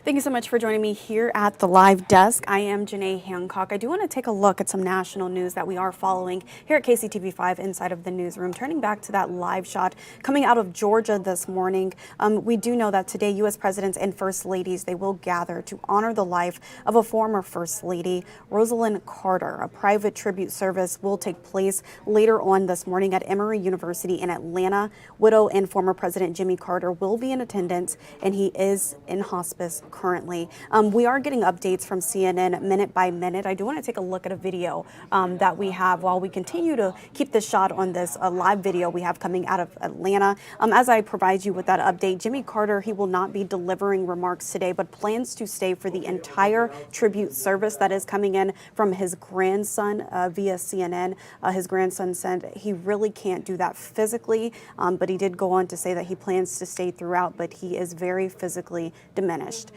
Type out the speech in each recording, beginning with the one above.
Thank you so much for joining me here at the live desk. I am Janae Hancock. I do want to take a look at some national news that we are following here at KCTV5 inside of the newsroom. Turning back to that live shot coming out of Georgia this morning, we do know that today U.S. presidents and first ladies, they will gather to honor the life of a former first lady, Rosalynn Carter. A private tribute service will take place later on this morning at Emory University in Atlanta. Widow and former President Jimmy Carter will be in attendance, and he is in hospice currently. We are getting updates from CNN minute by minute. I do want to take a look at a video that we have while we continue to keep this shot on this live video we have coming out of Atlanta. As I provide you with that update, Jimmy Carter, he will not be delivering remarks today, but plans to stay for the entire tribute service that is coming in from his grandson via CNN. His grandson said he really can't do that physically, but he did go on to say that he plans to stay throughout, but he is very physically diminished.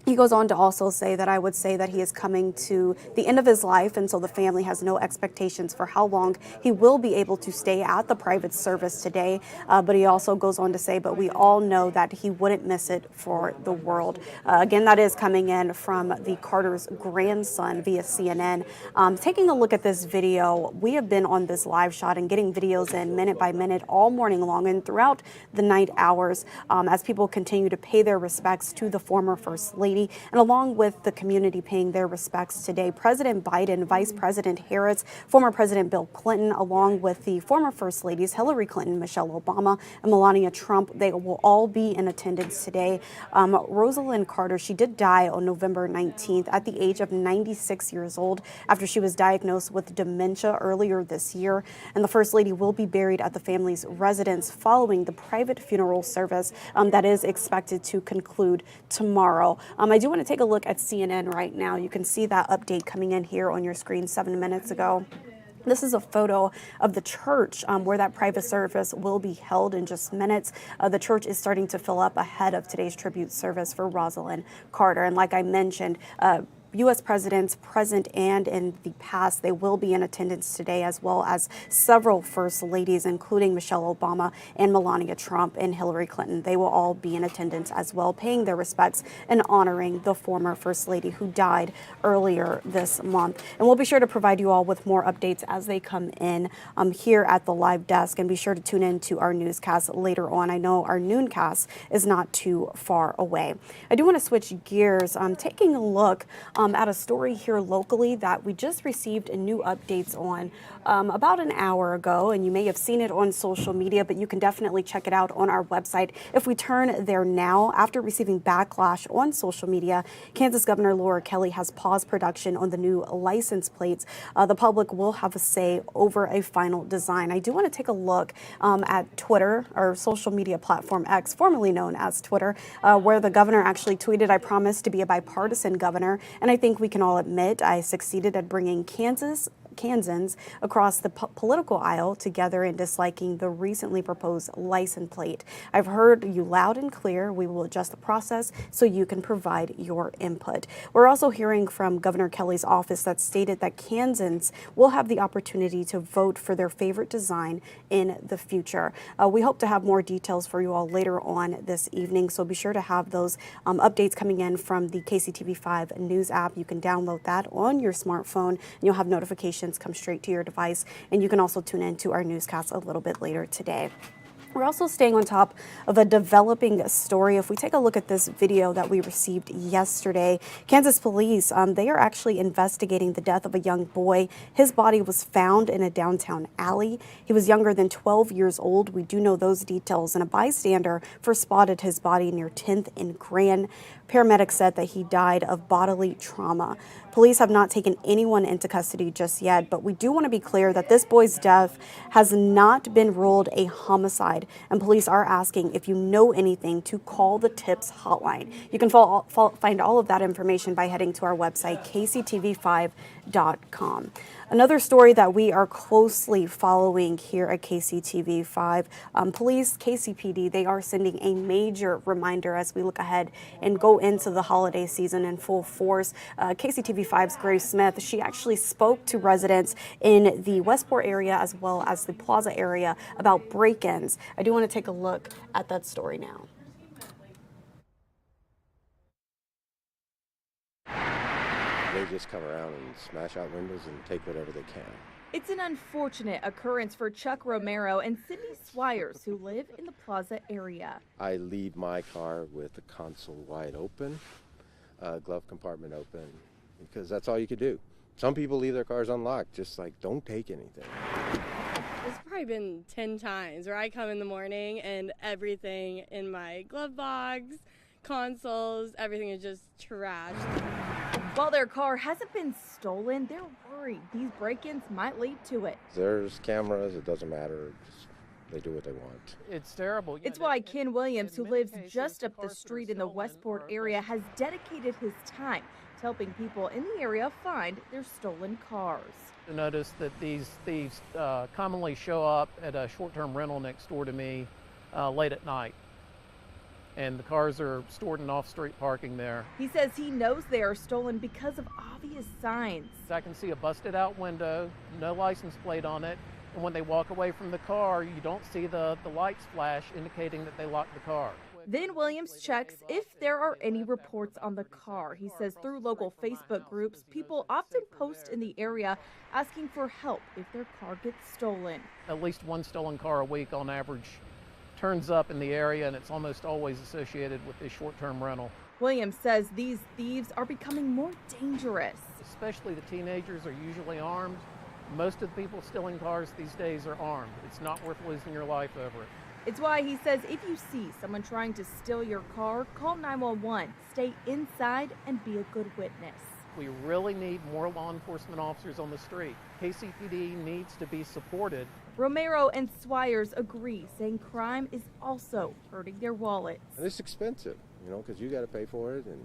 He goes on to also say that I would say that he is coming to the end of his life, and so the family has no expectations for how long he will be able to stay at the private service today. But he also goes on to say, but we all know that he wouldn't miss it for the world. Again, that is coming in from the Carter's grandson via CNN. Taking a look at this video, we have been on this live shot and getting videos in minute by minute all morning long and throughout the night hours as people continue to pay their respects to the former First Lady. And along with the community paying their respects today, President Biden, Vice President Harris, former President Bill Clinton, along with the former First Ladies Hillary Clinton, Michelle Obama, and Melania Trump, they will all be in attendance today. Rosalynn Carter, she did die on November 19th at the age of 96 years old after she was diagnosed with dementia earlier this year. And the First Lady will be buried at the family's residence following the private funeral service that is expected to conclude tomorrow. I do want to take a look at CNN right now. You can see that update coming in here on your screen 7 minutes ago. This is a photo of the church where that private service will be held in just minutes. The church is starting to fill up ahead of today's tribute service for Rosalynn Carter. And like I mentioned, U.S. presidents present and in the past, they will be in attendance today, as well as several first ladies, including Michelle Obama and Melania Trump and Hillary Clinton. They will all be in attendance as well, paying their respects and honoring the former first lady who died earlier this month. And we'll be sure to provide you all with more updates as they come in here at the live desk. And be sure to tune in to our newscast later on. I know our nooncast is not too far away. I do want to switch gears. Taking a look at a story here locally that we just received new updates on about an hour ago, and you may have seen it on social media, but you can definitely check it out on our website. If we turn there now, after receiving backlash on social media, Kansas Governor Laura Kelly has paused production on the new license plates. The public will have a say over a final design. I do want to take a look at Twitter, or social media platform X, formerly known as Twitter, where the governor actually tweeted, "I promise to be a bipartisan governor, and I think we can all admit I succeeded at bringing Kansans across the political aisle together in disliking the recently proposed license plate. I've heard you loud and clear. We will adjust the process so you can provide your input." We're also hearing from Governor Kelly's office that stated that Kansans will have the opportunity to vote for their favorite design in the future. We hope to have more details for you all later on this evening, so be sure to have those updates coming in from the KCTV5 News app. You can download that on your smartphone, and you'll have notifications come straight to your device, and you can also tune in to our newscast a little bit later today. We're also staying on top of a developing story. If we take a look at this video that we received yesterday, Kansas police, they are actually investigating the death of a young boy. His body was found in a downtown alley. He was younger than 12 years old. We do know those details, and a bystander first spotted his body near 10th and Grand. Paramedics said that he died of bodily trauma. Police have not taken anyone into custody just yet, but we do want to be clear that this boy's death has not been ruled a homicide, and police are asking if you know anything to call the TIPS hotline. You can find all of that information by heading to our website, kctv5.com. Another story that we are closely following here at KCTV5, police, KCPD, they are sending a major reminder as we look ahead and go into the holiday season in full force. KCTV5's Grace Smith, she actually spoke to residents in the Westport area as well as the Plaza area about break-ins. I do want to take a look at that story now. they just come around and smash out windows and take whatever they can. It's an unfortunate occurrence for Chuck Romero and Sydney Swires, who live in the Plaza area. I leave my car with the console wide open, glove compartment open, because that's all you could do. Some people leave their cars unlocked, just like, don't take anything. It's probably been 10 times where I come in the morning and everything in my glove box, consoles, everything is just trashed. While their car hasn't been stolen, they're worried these break-ins might lead to it. There's cameras, it doesn't matter, just, they do what they want. It's terrible. It's why Ken Williams, who lives just up the street in the Westport area, has dedicated his time to helping people in the area find their stolen cars. To notice that these thieves commonly show up at a short-term rental next door to me late at night. And the cars are stored in off-street parking there. He says he knows they are stolen because of obvious signs. I can see a busted out window, no license plate on it, and when they walk away from the car, you don't see the lights flash indicating that they locked the car. Then Williams checks if there are any reports on the car. He says through local Facebook groups, people often post in the area asking for help if their car gets stolen. At least one stolen car a week on average turns up in the area, and it's almost always associated with this short-term rental. Williams says these thieves are becoming more dangerous. Especially the teenagers are usually armed. Most of the people stealing cars these days are armed. It's not worth losing your life over it. It's why he says if you see someone trying to steal your car, call 911, stay inside, and be a good witness. We really need more law enforcement officers on the street. KCPD needs to be supported. Romero and Swires agree, saying crime is also hurting their wallets. And it's expensive, you know, because you got to pay for it and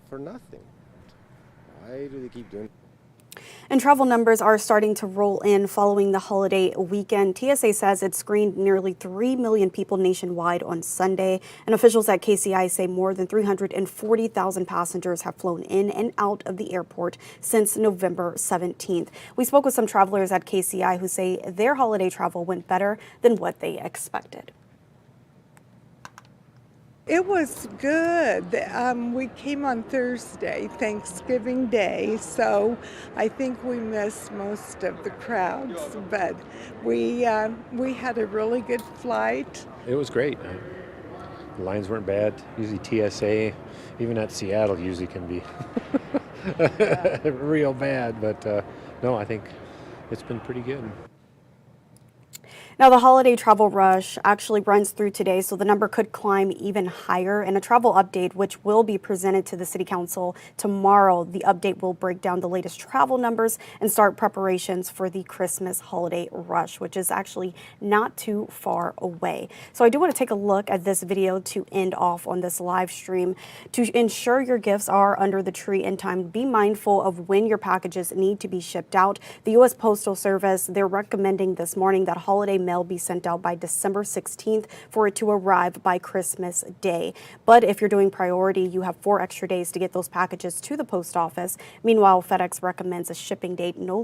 for nothing. Why do they keep doing it? And travel numbers are starting to roll in following the holiday weekend. TSA says it screened nearly 3 million people nationwide on Sunday. And officials at KCI say more than 340,000 passengers have flown in and out of the airport since November 17th. We spoke with some travelers at KCI who say their holiday travel went better than what they expected. It was good. We came on Thursday, Thanksgiving Day, so I think we missed most of the crowds, but we had a really good flight. It was great. The lines weren't bad. Usually TSA, even at Seattle, usually can be real bad, but no, I think it's been pretty good. Now, the holiday travel rush actually runs through today, so the number could climb even higher. In a travel update, which will be presented to the City Council tomorrow, the update will break down the latest travel numbers and start preparations for the Christmas holiday rush, which is actually not too far away. So I do want to take a look at this video to end off on this live stream. To ensure your gifts are under the tree in time, be mindful of when your packages need to be shipped out. The U.S. Postal Service, they're recommending this morning that holiday mail be sent out by December 16th for it to arrive by Christmas Day. But if you're doing priority, you have 4 extra days to get those packages to the post office. Meanwhile, FedEx recommends a shipping date no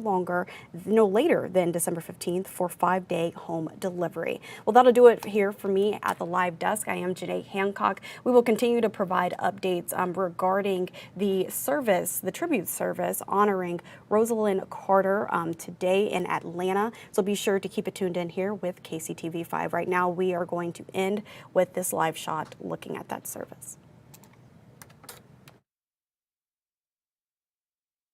later than December 15th for 5-day home delivery. Well, that'll do it here for me at the live desk. I am Janae Hancock. We will continue to provide updates regarding the service, the tribute service honoring Rosalynn Carter today in Atlanta. So be sure to keep it tuned in here with KCTV5. Right now, we are going to end with this live shot looking at that service.